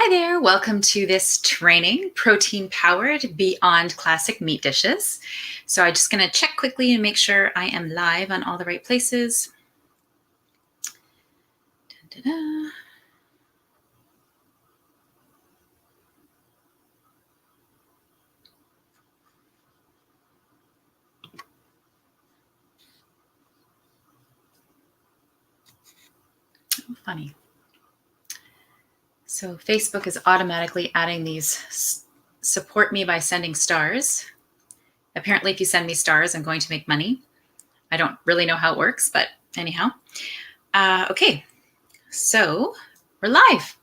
Hi there, welcome to this training, protein powered beyond classic meat dishes. So I'm just gonna check quickly and make sure I am live on all the right places. Da-da-da. Oh, funny. So Facebook is automatically adding these support me by sending stars. Apparently, if you send me stars, I'm going to make money. I don't really know how it works, but anyhow. Okay, so we're live.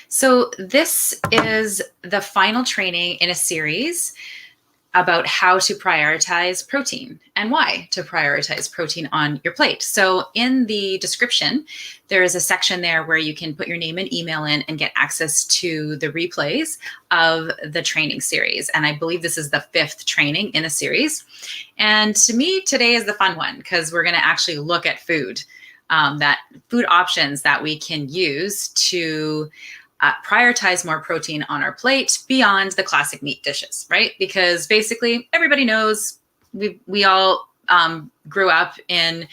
So this is the final training in a series about how to prioritize protein and why to prioritize protein on your plate. So in the description, there is a section there where you can put your name and email in and get access to the replays of the training series. And I believe this is the 5th training in a series. And to me, today is the fun one because we're going to actually look at food, that food options that we can use to prioritize more protein on our plate beyond the classic meat dishes, right? Because basically everybody knows we all grew up in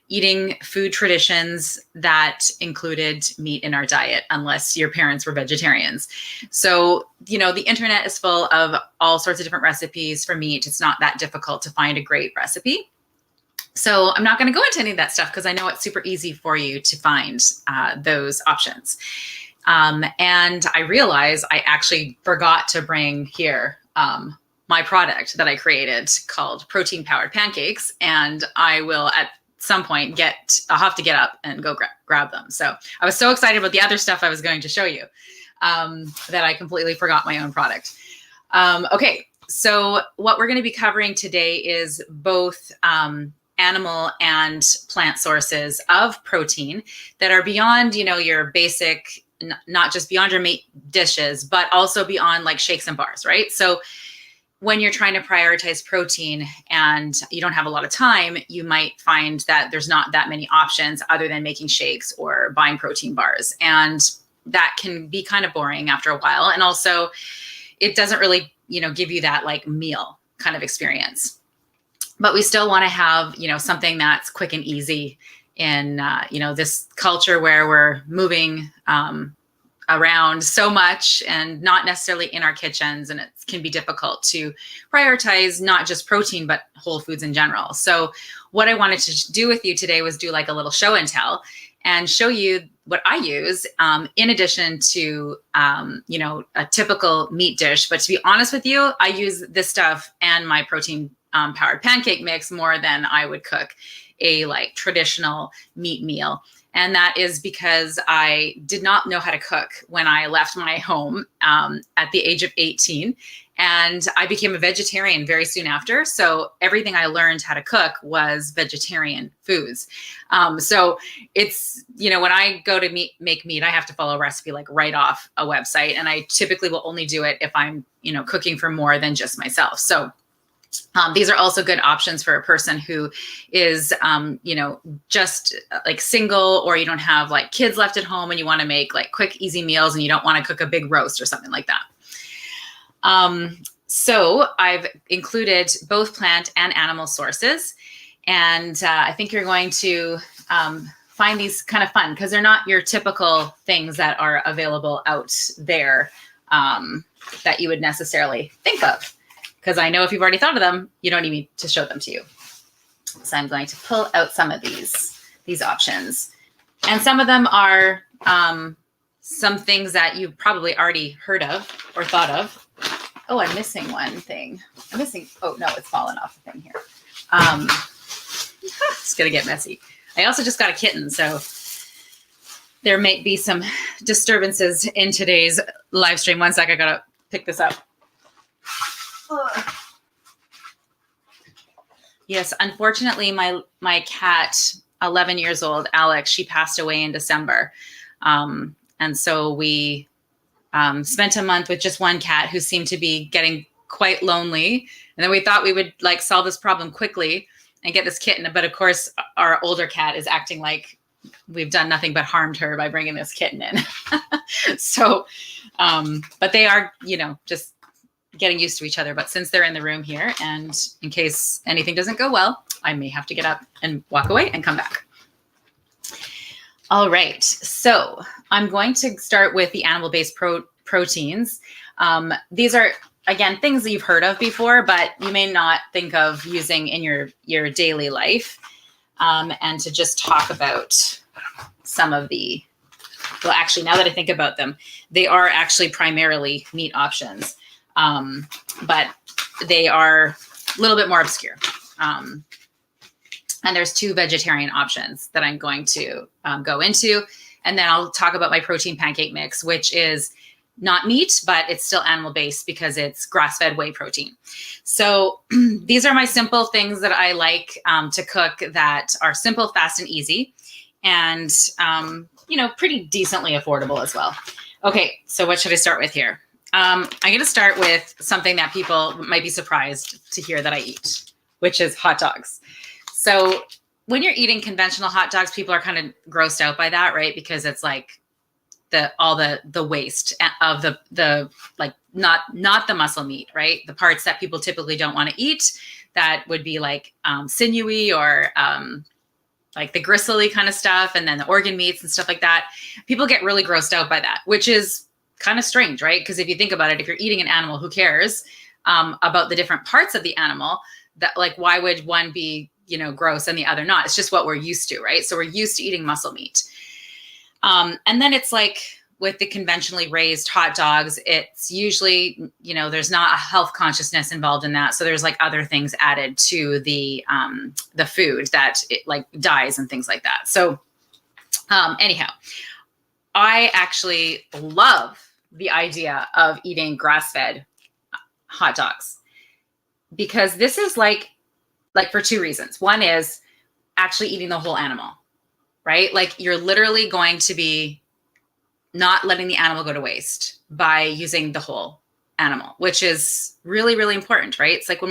eating food traditions that included meat in our diet, unless your parents were vegetarians. So, the internet is full of all sorts of different recipes for meat. It's not that difficult to find a great recipe. So I'm not going to go into any of that stuff because I know it's super easy for you to find those options. And I realized I actually forgot to bring here my product that I created called protein powered pancakes. And I will at some point I'll have to get up and go grab them. So I was so excited about the other stuff I was going to show you that I completely forgot my own product. Okay, so what we're going to be covering today is both animal and plant sources of protein that are beyond, your basic, not just beyond your meat dishes, but also beyond like shakes and bars, right? So when you're trying to prioritize protein and you don't have a lot of time, you might find that there's not that many options other than making shakes or buying protein bars. And that can be kind of boring after a while. And also it doesn't really, give you that like meal kind of experience. But we still want to have, something that's quick and easy in, this culture where we're moving around so much and not necessarily in our kitchens. And it can be difficult to prioritize not just protein, but whole foods in general. So what I wanted to do with you today was do like a little show and tell and show you what I use in addition to, a typical meat dish. But to be honest with you, I use this stuff and my protein powered pancake mix more than I would cook a like traditional meat meal. And that is because I did not know how to cook when I left my home at the age of 18. And I became a vegetarian very soon after. So everything I learned how to cook was vegetarian foods. So it's, when I go to make meat, I have to follow a recipe like right off a website. And I typically will only do it if I'm, cooking for more than just myself. So these are also good options for a person who is, just like single, or you don't have like kids left at home and you want to make like quick, easy meals and you don't want to cook a big roast or something like that. So I've included both plant and animal sources. And I think you're going to find these kind of fun because they're not your typical things that are available out there that you would necessarily think of. Because I know if you've already thought of them, you don't need me to show them to you. So I'm going to pull out some of these options. And some of them are some things that you've probably already heard of or thought of. Oh, I'm missing one thing. Oh, no, it's fallen off the thing here. It's going to get messy. I also just got a kitten, so there might be some disturbances in today's live stream. One sec, I got to pick this up. Yes, unfortunately, my cat, 11 years old, Alex, she passed away in December. And so we spent a month with just one cat who seemed to be getting quite lonely. And then we thought we would like solve this problem quickly and get this kitten. But of course, our older cat is acting like we've done nothing but harmed her by bringing this kitten in. So, but they are, just getting used to each other. But since they're in the room here, and in case anything doesn't go well, I may have to get up and walk away and come back. All right, so I'm going to start with the animal-based proteins. These are, again, things that you've heard of before, but you may not think of using in your daily life. And to just talk about some of well, actually, now that I think about them, they are actually primarily meat options, but they are a little bit more obscure. And there's 2 vegetarian options that I'm going to go into. And then I'll talk about my protein pancake mix, which is not meat, but it's still animal-based because it's grass-fed whey protein. So these are my simple things that I like to cook that are simple, fast, and easy, and pretty decently affordable as well. Okay, so what should I start with here? I'm going to start with something that people might be surprised to hear that I eat, which is hot dogs. So when you're eating conventional hot dogs, people are kind of grossed out by that, right? Because it's like all the waste of the like not the muscle meat, right? The parts that people typically don't want to eat, that would be like sinewy or like the gristly kind of stuff, and then the organ meats and stuff like that. People get really grossed out by that, which is kind of strange, right? Because if you think about it, if you're eating an animal, who cares about the different parts of the animal? That, like, why would one be gross and the other not? It's just what we're used to, right? So we're used to eating muscle meat. And then it's like with the conventionally raised hot dogs, it's usually, there's not a health consciousness involved in that. So there's like other things added to the food that it like dyes and things like that. So anyhow, I actually love the idea of eating grass-fed hot dogs, because this is like for 2 reasons. One is actually eating the whole animal, right? Like, you're literally going to be not letting the animal go to waste by using the whole animal, which is really, really important, right? It's like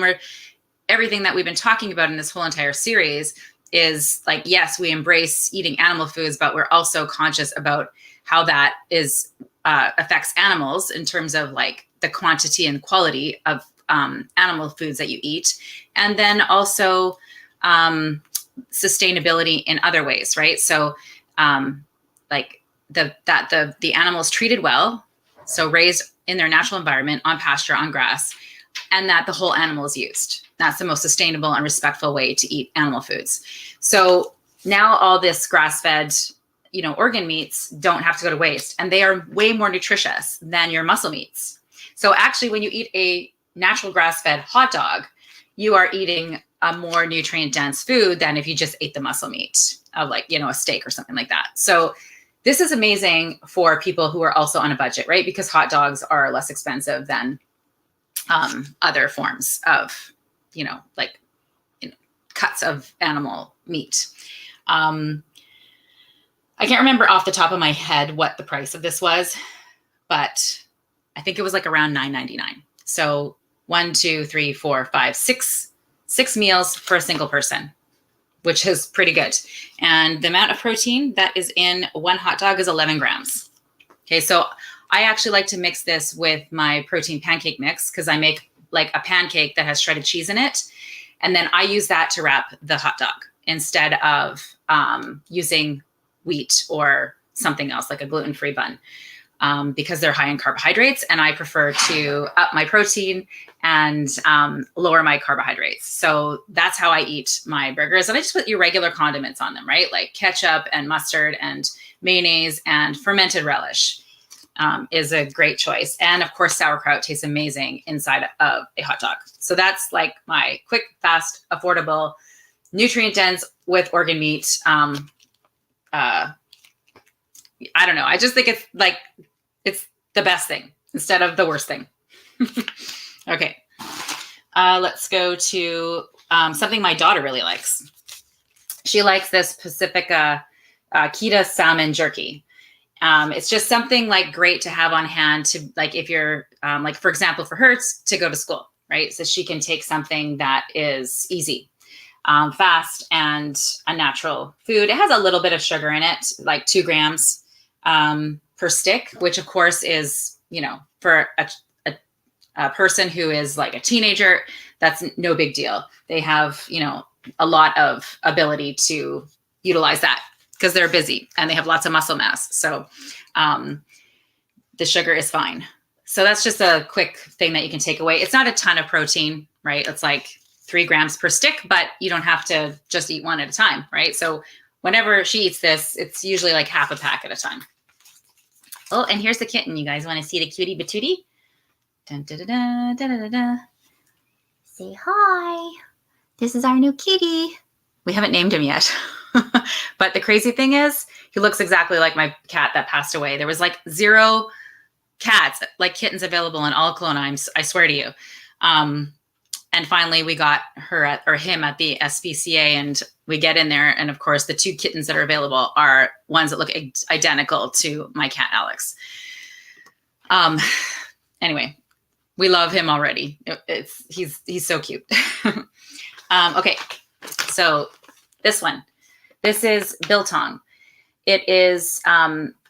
everything that we've been talking about in this whole entire series is like, yes, we embrace eating animal foods, but we're also conscious about how that affects animals in terms of like the quantity and quality of animal foods that you eat. And then also sustainability in other ways, right? So like the animals treated well, so raised in their natural environment, on pasture, on grass, and that the whole animal is used. That's the most sustainable and respectful way to eat animal foods. So now all this grass-fed, organ meats don't have to go to waste, and they are way more nutritious than your muscle meats. So actually, when you eat a natural grass-fed hot dog, you are eating a more nutrient-dense food than if you just ate the muscle meat of like, a steak or something like that. So this is amazing for people who are also on a budget, right? Because hot dogs are less expensive than other forms of, cuts of animal meat. I can't remember off the top of my head what the price of this was, but I think it was like around $9.99. So 1, 2, 3, 4, 5, 6 meals for a single person, which is pretty good. And the amount of protein that is in one hot dog is 11 grams. Okay, so I actually like to mix this with my protein pancake mix, because I make like a pancake that has shredded cheese in it. And then I use that to wrap the hot dog instead of using wheat or something else like a gluten-free bun. Because they're high in carbohydrates, and I prefer to up my protein and lower my carbohydrates. So that's how I eat my burgers. And I just put your regular condiments on them, right? Like ketchup and mustard and mayonnaise and fermented relish is a great choice. And of course, sauerkraut tastes amazing inside of a hot dog. So that's like my quick, fast, affordable, nutrient-dense with organ meat. I don't know. I just think it's the best thing instead of the worst thing. Okay. Let's go to something my daughter really likes. She likes this Pacifica Kita salmon jerky. It's just something like great to have on hand to, like, if you're like, for example, for her to go to school, right? So she can take something that is easy. fast and a natural food. It has a little bit of sugar in it, like 2 grams per stick, which of course is, for a person who is like a teenager, that's no big deal. They have, a lot of ability to utilize that because they're busy and they have lots of muscle mass. So the sugar is fine. So that's just a quick thing that you can take away. It's not a ton of protein, right? It's like 3 grams per stick, but you don't have to just eat one at a time, right? So whenever she eats this, it's usually like half a pack at a time. Oh, and here's the kitten. You guys want to see the cutie patootie? Dun, da, da, da, da, da, da. Say hi. This is our new kitty. We haven't named him yet. But the crazy thing is, he looks exactly like my cat that passed away. There was like 0 cats, like kittens, available in all Kelowna. I swear to you. And finally, we got him at the SPCA, and we get in there, and of course, the 2 kittens that are available are ones that look identical to my cat Alex. Anyway, we love him already. He's so cute. Okay, so this is biltong. It is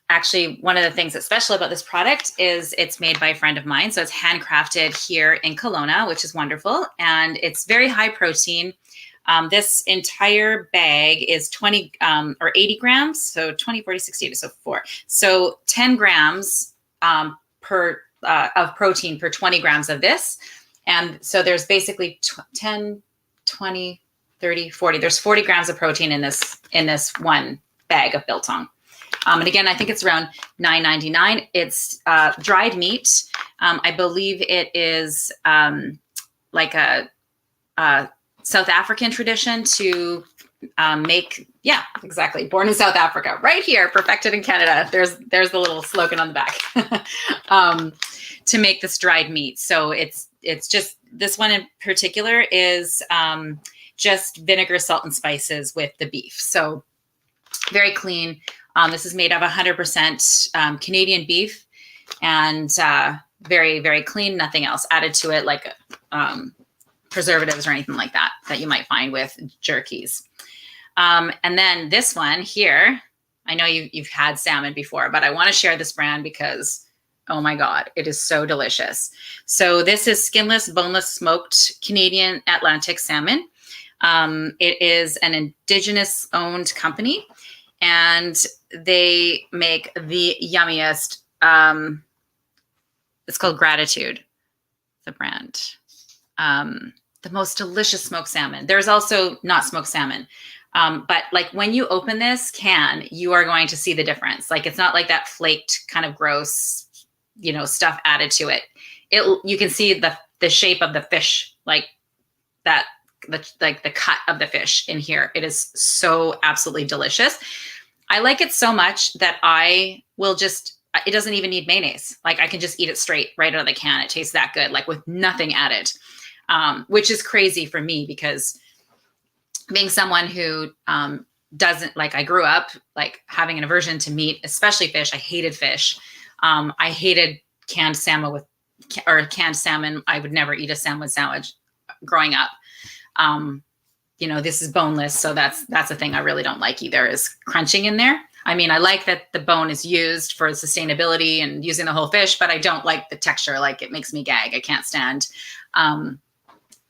actually one of the things that's special about this product is it's made by a friend of mine. So it's handcrafted here in Kelowna, which is wonderful. And it's very high protein. This entire bag is 20 or 80 grams. So 20, 40, 60, so 4. So 10 grams of protein per 20 grams of this. And so there's basically 10, 20, 30, 40. There's 40 grams of protein in this one bag of biltong. And again, I think it's around $9.99. It's dried meat. I believe it is like a South African tradition to make, yeah, exactly. Born in South Africa, right here, perfected in Canada. There's the little slogan on the back to make this dried meat. So it's just, this one in particular is just vinegar, salt, and spices with the beef. So very clean. This is made of 100% Canadian beef and very, very clean, nothing else added to it like preservatives or anything like that you might find with jerkies. And then this one here, I know you've had salmon before, but I want to share this brand because, oh my God, it is so delicious. So this is skinless, boneless, smoked Canadian Atlantic salmon. It is an Indigenous owned company. And they make the yummiest, it's called Gratitude, the brand. The most delicious smoked salmon. There's also not smoked salmon. But like when you open this can, you are going to see the difference. Like it's not like that flaked kind of gross, stuff added to it. You can see the shape of the fish, like that, like the cut of the fish in here. It is so absolutely delicious. I like it so much that I will it doesn't even need mayonnaise. Like I can just eat it straight right out of the can. It tastes that good, like with nothing added, which is crazy for me because being someone who doesn't, like I grew up like having an aversion to meat, especially fish. I hated fish. I hated canned salmon canned salmon. I would never eat a salmon sandwich growing up. This is boneless. So that's a thing I really don't like either is crunching in there. I mean, I like that the bone is used for sustainability and using the whole fish, but I don't like the texture. Like it makes me gag. I can't stand,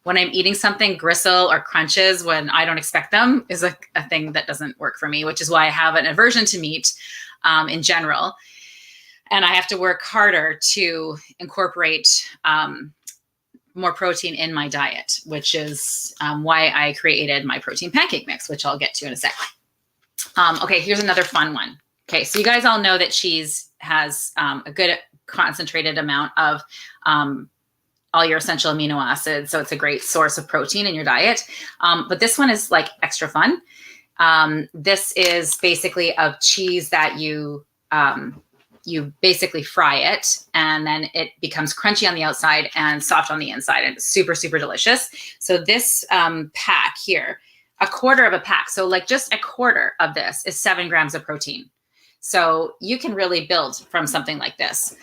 when I'm eating something, gristle or crunches when I don't expect them is a thing that doesn't work for me, which is why I have an aversion to meat, in general. And I have to work harder to incorporate, more protein in my diet, which is why I created my protein pancake mix, which I'll get to in a sec. Okay, here's another fun one. Okay, so you guys all know that cheese has a good concentrated amount of all your essential amino acids, so it's a great source of protein in your diet. But this one is like extra fun. This is basically a cheese that you basically fry it and then it becomes crunchy on the outside and soft on the inside, and it's super, super delicious. So this pack here, a quarter of a pack. So like just a quarter of this is 7 grams of protein. So you can really build from something like this.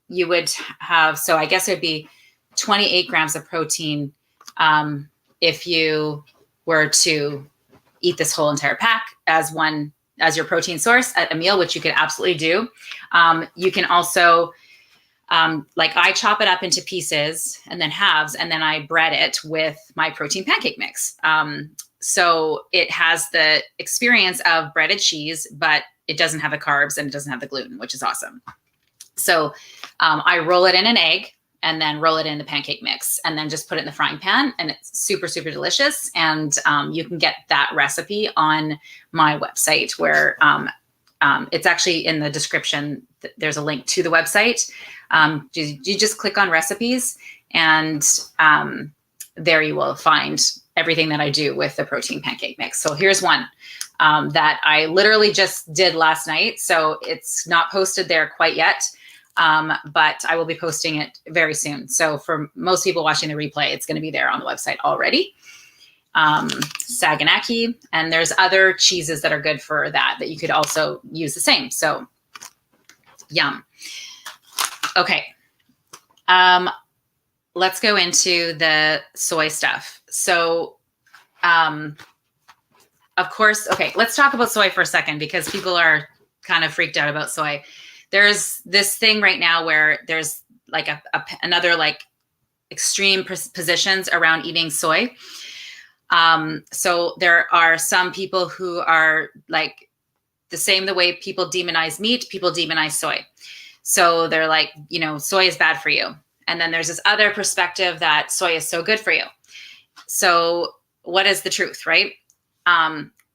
You would have, so I guess it would be 28 grams of protein if you were to eat this whole entire pack as your protein source at a meal, which you could absolutely do. You can also, like I chop it up into pieces and then halves, and then I bread it with my protein pancake mix. So it has the experience of breaded cheese, but it doesn't have the carbs and it doesn't have the gluten, which is awesome. So I roll it in an egg and then roll it in the pancake mix and then just put it in the frying pan, and it's super, super delicious. And you can get that recipe on my website, where it's actually in the description. There's a link to the website. You just click on recipes, and there you will find everything that I do with the protein pancake mix. So here's one that I literally just did last night. So it's not posted there quite yet, but I will be posting it very soon. So for most people watching the replay, it's going to be there on the website already. Saganaki, and there's other cheeses that are good for that you could also use the same. So yum. Okay. Let's go into the soy stuff. So, of course, okay, let's talk about soy for a second, because people are kind of freaked out about soy. There's this thing right now where there's like another like extreme positions around eating soy. So there are some people who are like the way people demonize meat, people demonize soy. So they're like, soy is bad for you. And then there's this other perspective that soy is so good for you. So what is the truth, right?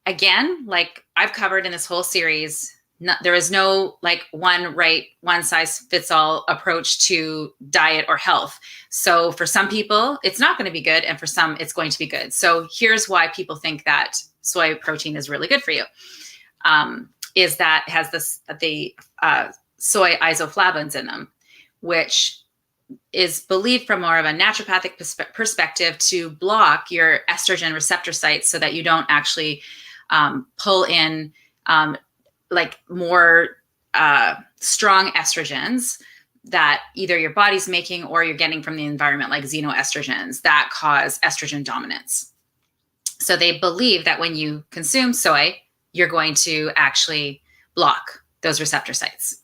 Again, like I've covered in this whole series, there is no like one size fits all approach to diet or health. So for some people, it's not going to be good. And for some, it's going to be good. So here's why people think that soy protein is really good for you. Is that it has the soy isoflavones in them, which is believed from more of a naturopathic perspective to block your estrogen receptor sites so that you don't actually pull in like more strong estrogens that either your body's making or you're getting from the environment, like xenoestrogens that cause estrogen dominance. So they believe that when you consume soy, you're going to actually block those receptor sites.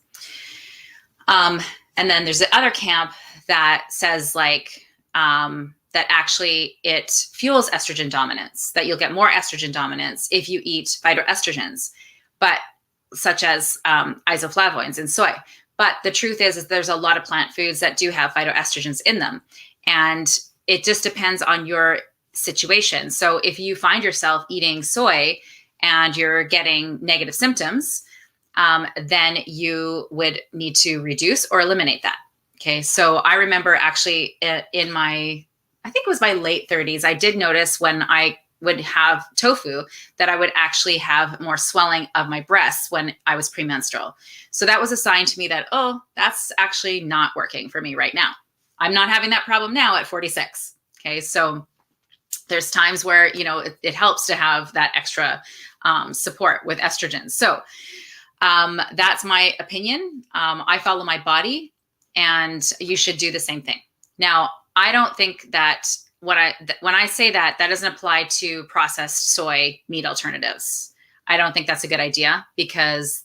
And then there's the other camp that says like that actually it fuels estrogen dominance, that you'll get more estrogen dominance if you eat phytoestrogens, but such as isoflavones in soy. But the truth is there's a lot of plant foods that do have phytoestrogens in them. And it just depends on your situation. So if you find yourself eating soy and you're getting negative symptoms, then you would need to reduce or eliminate that. Okay. So I remember actually in I think it was my late 30s, I did notice when I would have tofu that I would actually have more swelling of my breasts when I was premenstrual. So that was a sign to me that, oh, that's actually not working for me right now. I'm not having that problem now at 46. Okay. So there's times where, it helps to have that extra support with estrogens. So that's my opinion. I follow my body, and you should do the same thing. Now, I don't think that when I say that doesn't apply to processed soy meat alternatives. I don't think that's a good idea, because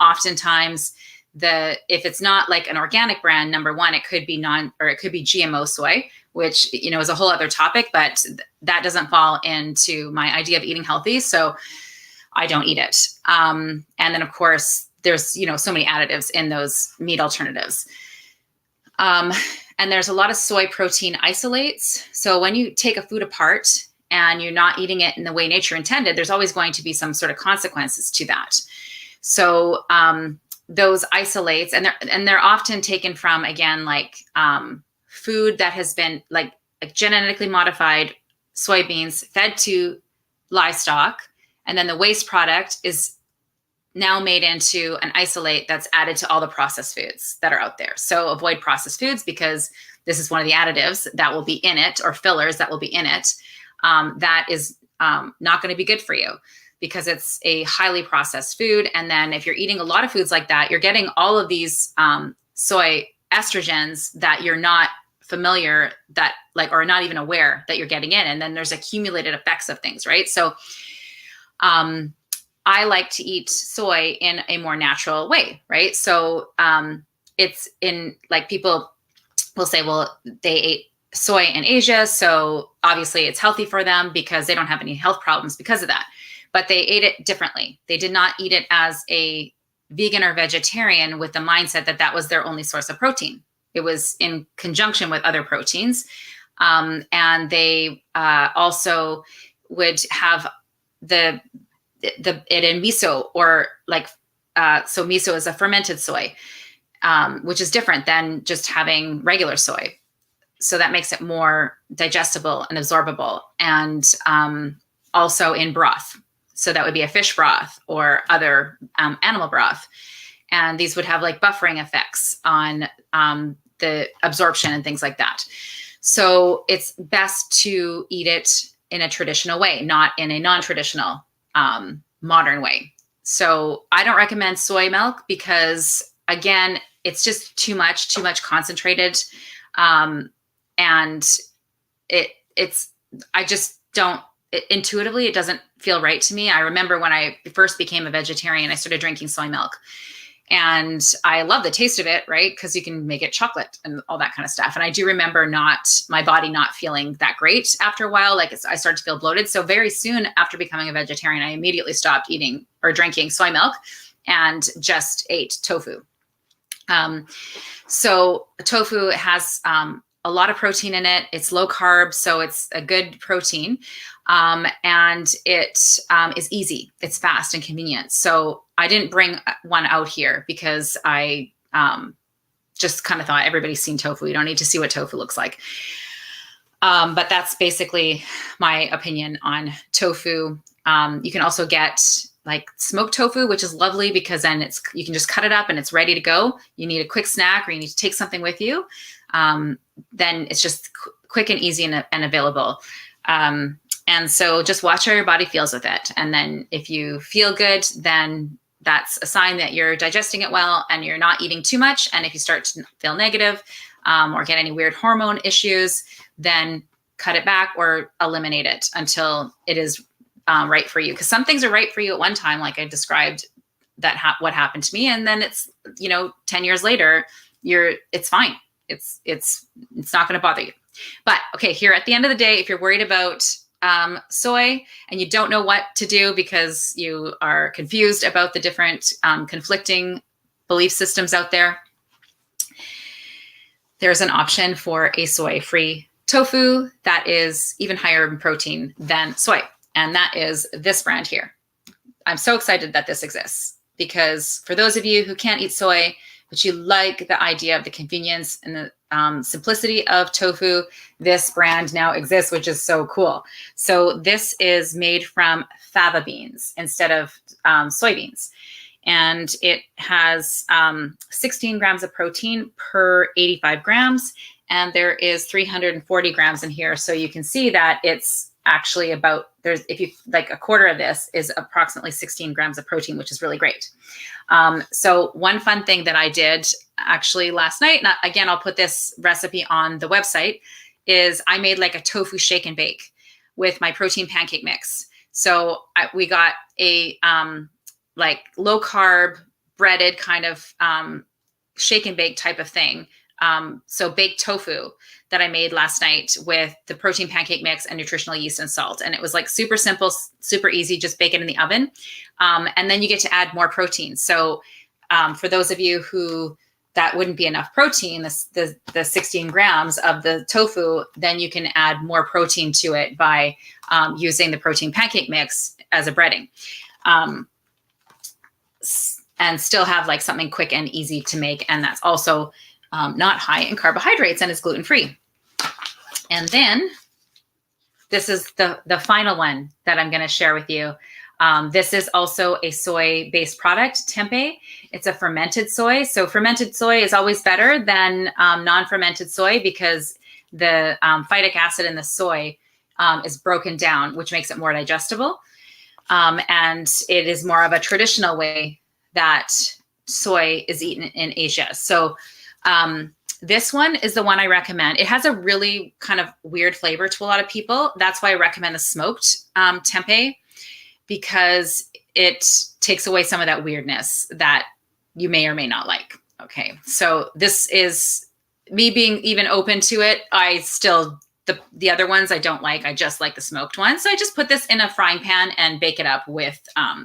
oftentimes if it's not like an organic brand, number one, it could be it could be GMO soy, which, is a whole other topic, but that doesn't fall into my idea of eating healthy. So I don't eat it. And then of course there's, so many additives in those meat alternatives. And there's a lot of soy protein isolates. So when you take a food apart and you're not eating it in the way nature intended, there's always going to be some sort of consequences to that. So those isolates, and they're often taken from, again, like food that has been like genetically modified soybeans fed to livestock. And then the waste product is now made into an isolate that's added to all the processed foods that are out there. So avoid processed foods, because this is one of the additives that will be in it, or fillers that will be in it. That is not going to be good for you, because it's a highly processed food. And then if you're eating a lot of foods like that, you're getting all of these soy estrogens that you're not familiar that like, or not even aware that you're getting in. And then there's accumulated effects of things, right? So I like to eat soy in a more natural way, right? So it's in like people will say, well, they ate soy in Asia, so obviously it's healthy for them because they don't have any health problems because of that. But they ate it differently. They did not eat it as a vegan or vegetarian with the mindset that that was their only source of protein. It was in conjunction with other proteins. And they also would have it in miso, or like, so miso is a fermented soy, which is different than just having regular soy. So that makes it more digestible and absorbable. And also in broth. So that would be a fish broth or other animal broth. And these would have like buffering effects on the absorption and things like that. So it's best to eat it in a traditional way, not in a non-traditional modern way. So I don't recommend soy milk because, again, it's just too much concentrated. And I just don't, intuitively, it doesn't feel right to me. I remember when I first became a vegetarian, I started drinking soy milk, and I love the taste of it, right? Because you can make it chocolate and all that kind of stuff. And I do remember my body not feeling that great after a while. Like I started to feel bloated. So very soon after becoming a vegetarian, I immediately stopped eating or drinking soy milk and just ate tofu. So tofu has a lot of protein in it. It's low carb, so it's a good protein. And it is easy. It's fast and convenient. So I didn't bring one out here because I just kind of thought everybody's seen tofu. You don't need to see what tofu looks like. But that's basically my opinion on tofu. You can also get like smoked tofu, which is lovely because then you can just cut it up and it's ready to go. You need a quick snack or you need to take something with you. Then it's just quick and easy and available. And so just watch how your body feels with it. And then if you feel good, then that's a sign that you're digesting it well and you're not eating too much. And if you start to feel negative or get any weird hormone issues, then cut it back or eliminate it until it is right for you. Because some things are right for you at one time, like I described what happened to me. And then it's, 10 years later, it's fine. It's not going to bother you. But okay, here at the end of the day, if you're worried about soy and you don't know what to do because you are confused about the different conflicting belief systems out there, there's an option for a soy-free tofu that is even higher in protein than soy. And that is this brand here. I'm so excited that this exists because for those of you who can't eat soy, but you like the idea of the convenience and the simplicity of tofu, this brand now exists, which is so cool. So this is made from fava beans instead of soybeans. And it has 16 grams of protein per 85 grams. And there is 340 grams in here. So you can see that it's actually if you like a quarter of this is approximately 16 grams of protein, which is really great. So one fun thing that I did actually last night, and again, I'll put this recipe on the website, is I made like a tofu shake and bake with my protein pancake mix. So we got a like low carb breaded kind of shake and bake type of thing. So baked tofu that I made last night with the protein pancake mix and nutritional yeast and salt. And it was like super simple, super easy, just bake it in the oven. And then you get to add more protein. So for those of you who that wouldn't be enough protein, the 16 grams of the tofu, then you can add more protein to it by using the protein pancake mix as a breading. And still have like something quick and easy to make. And that's also not high in carbohydrates and is gluten-free. And then this is the final one that I'm going to share with you. This is also a soy-based product, tempeh. It's a fermented soy. So fermented soy is always better than non-fermented soy because the phytic acid in the soy is broken down, which makes it more digestible. And it is more of a traditional way that soy is eaten in Asia. So this one is the one I recommend. It has a really kind of weird flavor to a lot of people. That's why I recommend the smoked tempeh, because it takes away some of that weirdness that you may or may not like. Okay, so this is me being even open to it. I still, the other ones I don't like. I just like the smoked ones. So I just put this in a frying pan and bake it up with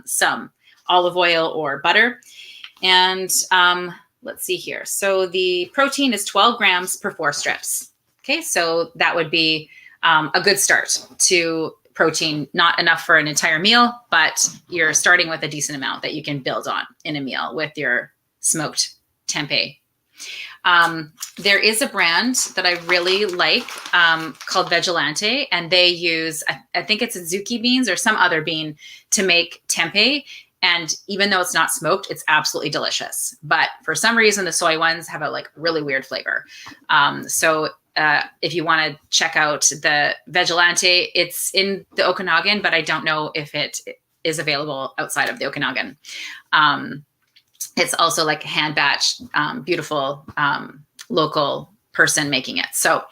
some olive oil or butter. And let's see here. So the protein is 12 grams per 4 strips. Okay, so that would be a good start to protein. Not enough for an entire meal, but you're starting with a decent amount that you can build on in a meal with your smoked tempeh. There is a brand that I really like called Vigilante, and they use, I think it's Azuki beans or some other bean to make tempeh. And even though it's not smoked, it's absolutely delicious. But for some reason, the soy ones have a like really weird flavor. So if you want to check out the Vigilante, it's in the Okanagan, but I don't know if it is available outside of the Okanagan. It's also like a hand batch, beautiful local person making it. So,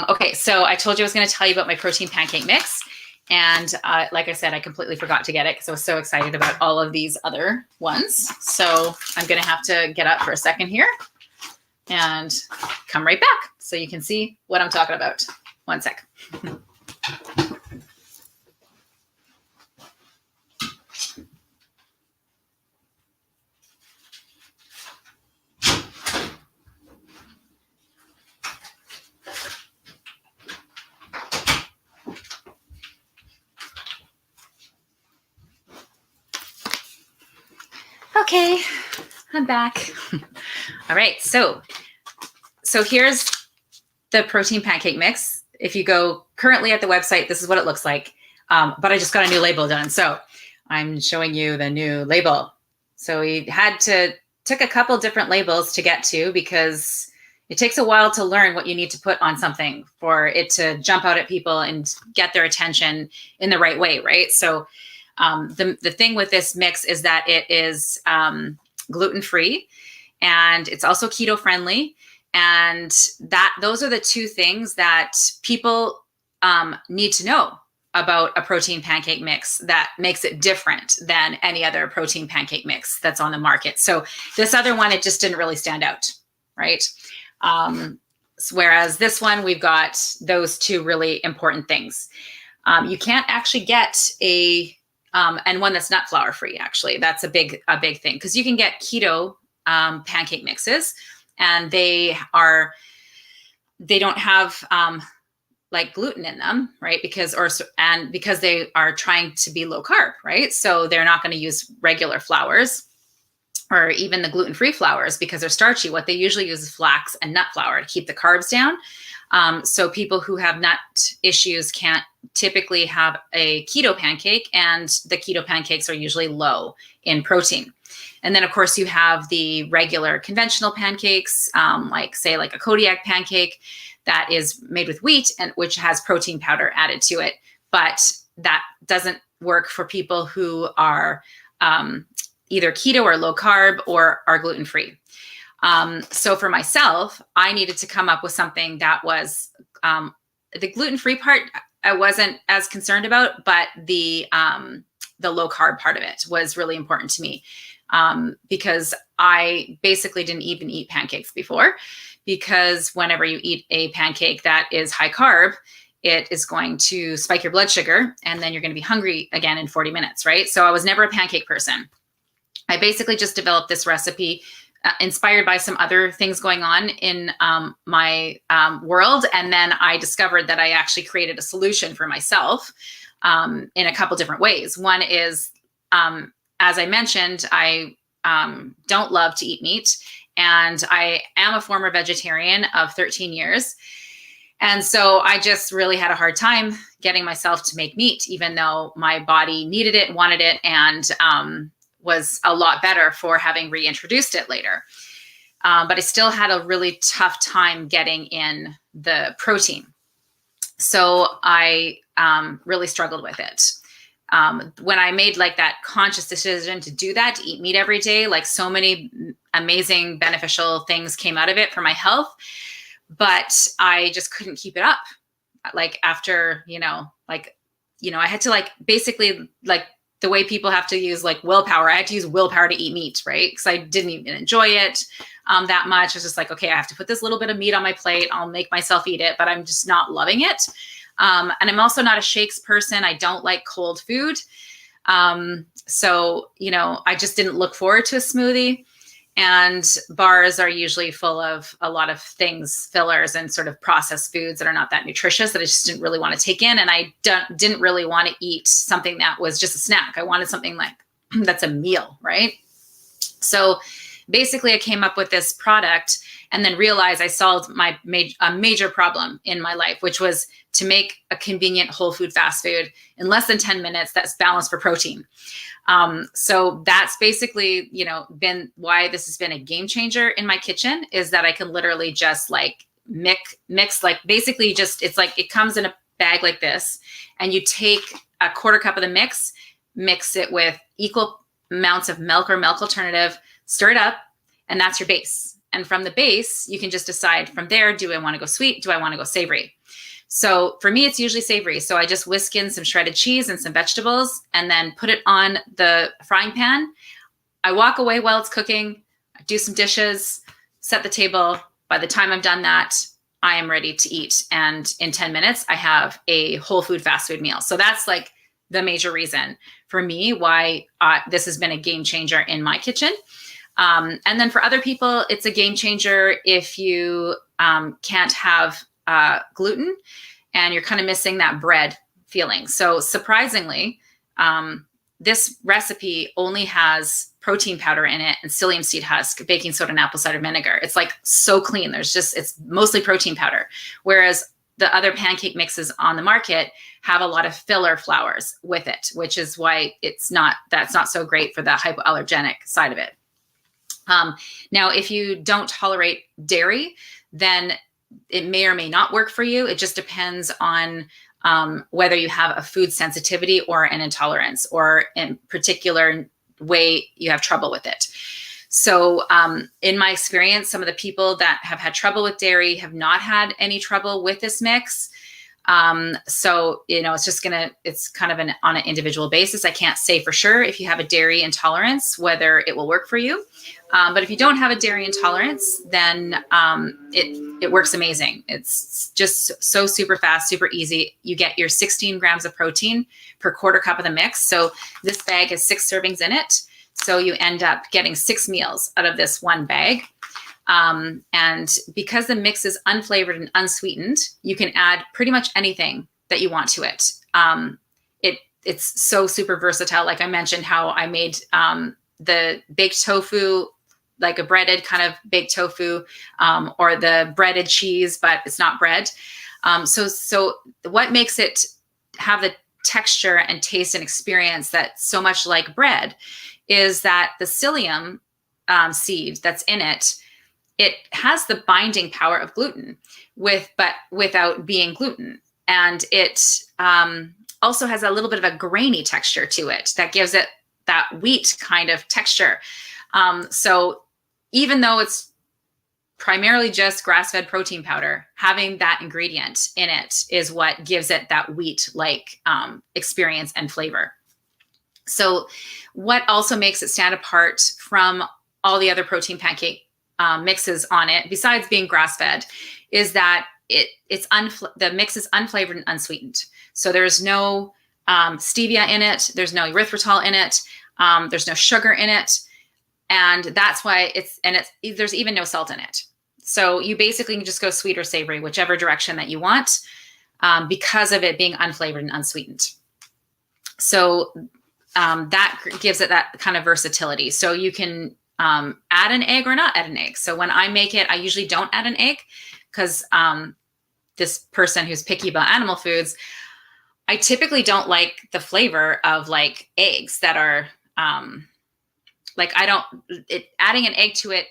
okay. So I told you I was going to tell you about my protein pancake mix. And like I said, I completely forgot to get it because I was so excited about all of these other ones. So I'm going to have to get up for a second here and come right back so you can see what I'm talking about. One sec. Okay, I'm back. All right, so here's the protein pancake mix. If you go currently at the website, this is what it looks like. But I just got a new label done, so I'm showing you the new label. So we took a couple different labels to get to because it takes a while to learn what you need to put on something for it to jump out at people and get their attention in the right way, right? So the thing with this mix is that it is gluten-free and it's also keto friendly. And those are the two things that people need to know about a protein pancake mix that makes it different than any other protein pancake mix that's on the market. So this other one, it just didn't really stand out, right? Whereas this one, we've got those two really important things. You can't actually get and one that's not flour free, actually. That's a big thing because you can get keto pancake mixes and they don't have like gluten in them, right? Because they are trying to be low carb, right? So they're not going to use regular flours or even the gluten-free flours because they're starchy. What they usually use is flax and nut flour to keep the carbs down. So people who have nut issues can't typically have a keto pancake, and the keto pancakes are usually low in protein. And then, of course, you have the regular conventional pancakes, like a Kodiak pancake that is made with wheat and which has protein powder added to it. But that doesn't work for people who are either keto or low carb or are gluten-free. So for myself, I needed to come up with something that was the gluten-free part I wasn't as concerned about, but the low carb part of it was really important to me because I basically didn't even eat pancakes before, because whenever you eat a pancake that is high carb, it is going to spike your blood sugar and then you're going to be hungry again in 40 minutes, right? So I was never a pancake person. I basically just developed this recipe inspired by some other things going on in my world. And then I discovered that I actually created a solution for myself in a couple different ways. One is, as I mentioned, I don't love to eat meat. And I am a former vegetarian of 13 years. And so I just really had a hard time getting myself to make meat, even though my body needed it, wanted it, and was a lot better for having reintroduced it later. But I still had a really tough time getting in the protein. So I really struggled with it. when I made like that conscious decision to do that, to eat meat every day, like so many amazing beneficial things came out of it for my health, but I just couldn't keep it up. Like after, I had to like basically like the way people have to use like willpower. I had to use willpower to eat meat, right? Because I didn't even enjoy it that much. I was just like, okay, I have to put this little bit of meat on my plate. I'll make myself eat it, but I'm just not loving it. And I'm also not a shakes person. I don't like cold food. So, I just didn't look forward to a smoothie. And bars are usually full of a lot of things, fillers and sort of processed foods that are not that nutritious, that I just didn't really want to take in. And I didn't really want to eat something that was just a snack. I wanted something like that's a meal, right? So basically I came up with this product and then realized I solved a major problem in my life, which was to make a convenient whole food fast food in less than 10 minutes that's balanced for protein. So that's basically, been why this has been a game changer in my kitchen, is that I can literally just like mix, like basically just, it's like, it comes in a bag like this, and you take a quarter cup of the mix it with equal amounts of milk or milk alternative, stir it up, and that's your base. And from the base, you can just decide from there, do I want to go sweet? Do I want to go savory? So for me, it's usually savory. So I just whisk in some shredded cheese and some vegetables and then put it on the frying pan. I walk away while it's cooking, I do some dishes, set the table. By the time I've done that, I am ready to eat. And in 10 minutes, I have a whole food fast food meal. So that's like the major reason for me why this has been a game changer in my kitchen. And then for other people, it's a game changer if you can't have gluten and you're kind of missing that bread feeling. So surprisingly, this recipe only has protein powder in it and psyllium seed husk, baking soda, and apple cider vinegar. It's like so clean. It's mostly protein powder. Whereas the other pancake mixes on the market have a lot of filler flours with it, which is why that's not so great for the hypoallergenic side of it. Now, if you don't tolerate dairy, then it may or may not work for you. It just depends on whether you have a food sensitivity or an intolerance, or in particular way you have trouble with it. So in my experience, some of the people that have had trouble with dairy have not had any trouble with this mix. So, it's kind of on an individual basis. I can't say for sure if you have a dairy intolerance, whether it will work for you. But if you don't have a dairy intolerance, then it works amazing. It's just so super fast, super easy. You get your 16 grams of protein per quarter cup of the mix. So this bag has 6 servings in it. So you end up getting 6 meals out of this one bag. And because the mix is unflavored and unsweetened, you can add pretty much anything that you want to it. It's so super versatile. Like I mentioned how I made the baked tofu, like a breaded kind of baked tofu, or the breaded cheese, but it's not bread. So what makes it have the texture and taste and experience that's so much like bread is that the psyllium seed that's in it, it has the binding power of gluten but without being gluten. And it also has a little bit of a grainy texture to it that gives it that wheat kind of texture. So even though it's primarily just grass-fed protein powder, having that ingredient in it is what gives it that wheat-like experience and flavor. So what also makes it stand apart from all the other protein pancake mixes on it, besides being grass-fed, is that the mix is unflavored and unsweetened. So there's no stevia in it. There's no erythritol in it. There's no sugar in it. And that's why there's even no salt in it. So you basically can just go sweet or savory, whichever direction that you want, because of it being unflavored and unsweetened. So that gives it that kind of versatility. So you can add an egg or not add an egg. So when I make it, I usually don't add an egg because this person who's picky about animal foods, I typically don't like the flavor of like eggs that are adding an egg to it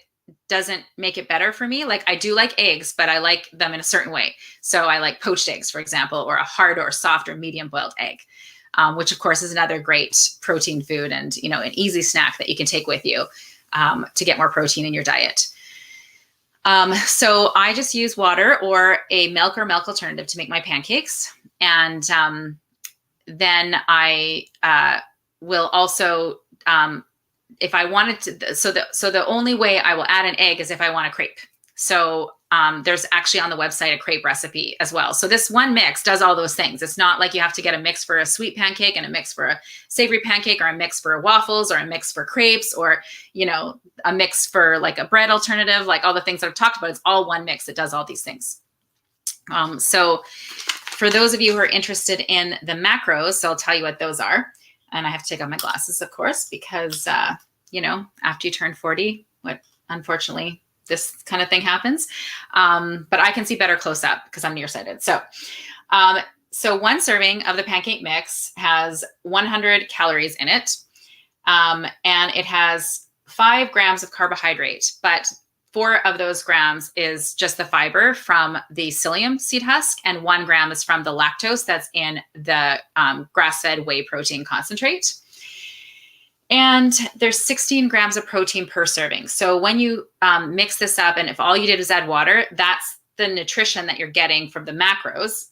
doesn't make it better for me. Like I do like eggs, but I like them in a certain way. So I like poached eggs, for example, or a hard or soft or medium boiled egg. which of course is another great protein food and, an easy snack that you can take with you to get more protein in your diet. So I just use water or a milk or milk alternative to make my pancakes. And then I will also, if I wanted to, so the only way I will add an egg is if I want a crepe. So there's actually on the website a crepe recipe as well. So this one mix does all those things. It's not like you have to get a mix for a sweet pancake and a mix for a savory pancake, or a mix for waffles, or a mix for crepes, or, a mix for like a bread alternative, like all the things that I've talked about. It's all one mix that does all these things. So for those of you who are interested in the macros, so I'll tell you what those are. And I have to take off my glasses, of course, because, after you turn 40, unfortunately, this kind of thing happens. But I can see better close up because I'm nearsighted. So one serving of the pancake mix has 100 calories in it. And it has 5 grams of carbohydrate, but 4 of those grams is just the fiber from the psyllium seed husk, and 1 gram is from the lactose that's in the grass-fed whey protein concentrate. And there's 16 grams of protein per serving. So when you mix this up, and if all you did is add water, that's the nutrition that you're getting from the macros.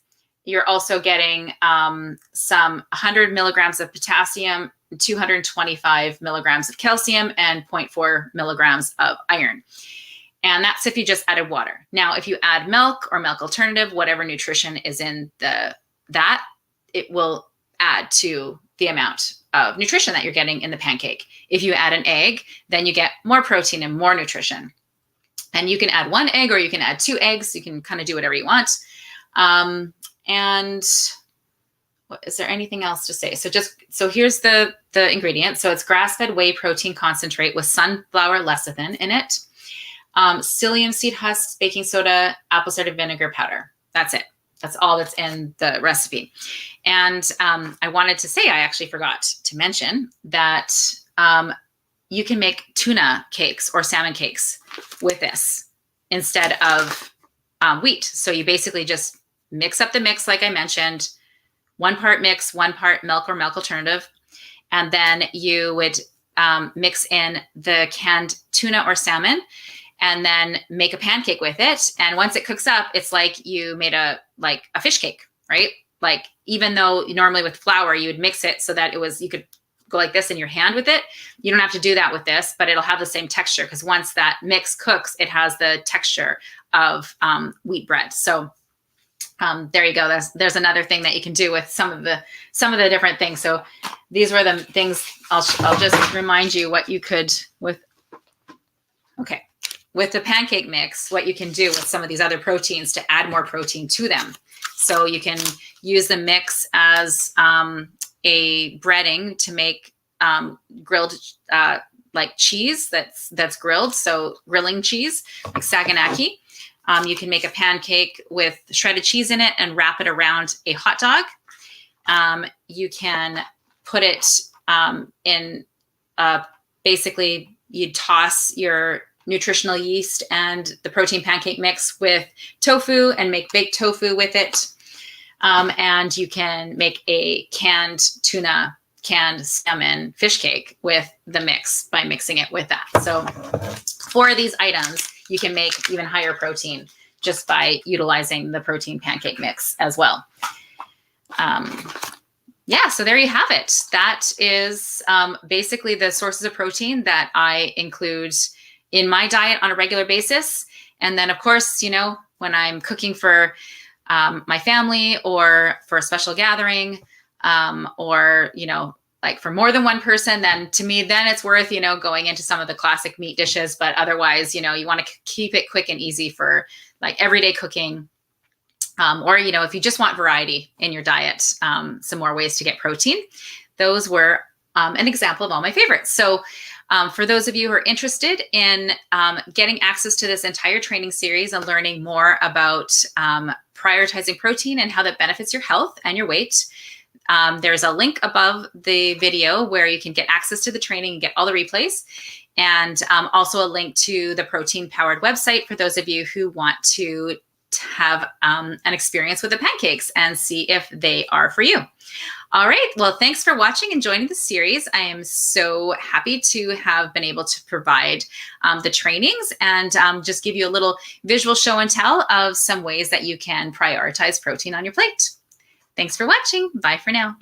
You're also getting some 100 milligrams of potassium, 225 milligrams of calcium, and 0.4 milligrams of iron. And that's if you just added water. Now, if you add milk or milk alternative, whatever nutrition is in that, it will add to the amount of nutrition that you're getting in the pancake. If you add an egg, then you get more protein and more nutrition. And you can add 1 egg or you can add 2 eggs. You can kind of do whatever you want. And what, is there anything else to say? So here's the ingredients. So it's grass-fed whey protein concentrate with sunflower lecithin in it. Psyllium seed husks, baking soda, apple cider vinegar powder. That's it. That's all that's in the recipe. And I wanted to say, I actually forgot to mention that you can make tuna cakes or salmon cakes with this instead of wheat. So you basically just mix up the mix, like I mentioned, 1 part mix, 1 part milk or milk alternative. And then you would mix in the canned tuna or salmon, and then make a pancake with it. And once it cooks up, it's like you made a fish cake, right? Like, even though normally with flour, you would mix it so that you could go like this in your hand with it. You don't have to do that with this, but it'll have the same texture, because once that mix cooks, it has the texture of wheat bread. So there you go. There's another thing that you can do with some of the different things. So these were the things. I'll just remind you what you could with the pancake mix, what you can do with some of these other proteins to add more protein to them. So you can use the mix as a breading to make grilled like cheese that's grilled. So grilling cheese, like saganaki. You can make a pancake with shredded cheese in it and wrap it around a hot dog. You can put it in, basically you toss your nutritional yeast and the protein pancake mix with tofu and make baked tofu with it. And you can make a canned tuna, canned salmon fish cake with the mix by mixing it with that. So 4 of these items, you can make even higher protein just by utilizing the protein pancake mix as well. Yeah, so there you have it. That is basically the sources of protein that I include in my diet on a regular basis. And then, of course, when I'm cooking for my family or for a special gathering, or, like for more than one person, then to me, then it's worth, going into some of the classic meat dishes. But otherwise, you want to keep it quick and easy for like everyday cooking. Or, if you just want variety in your diet, some more ways to get protein. Those were an example of all my favorites. So for those of you who are interested in getting access to this entire training series and learning more about prioritizing protein and how that benefits your health and your weight, there's a link above the video where you can get access to the training and get all the replays. And also a link to the protein powered website for those of you who want to have an experience with the pancakes and see if they are for you. All right. Well, thanks for watching and joining the series. I am so happy to have been able to provide the trainings and just give you a little visual show and tell of some ways that you can prioritize protein on your plate. Thanks for watching. Bye for now.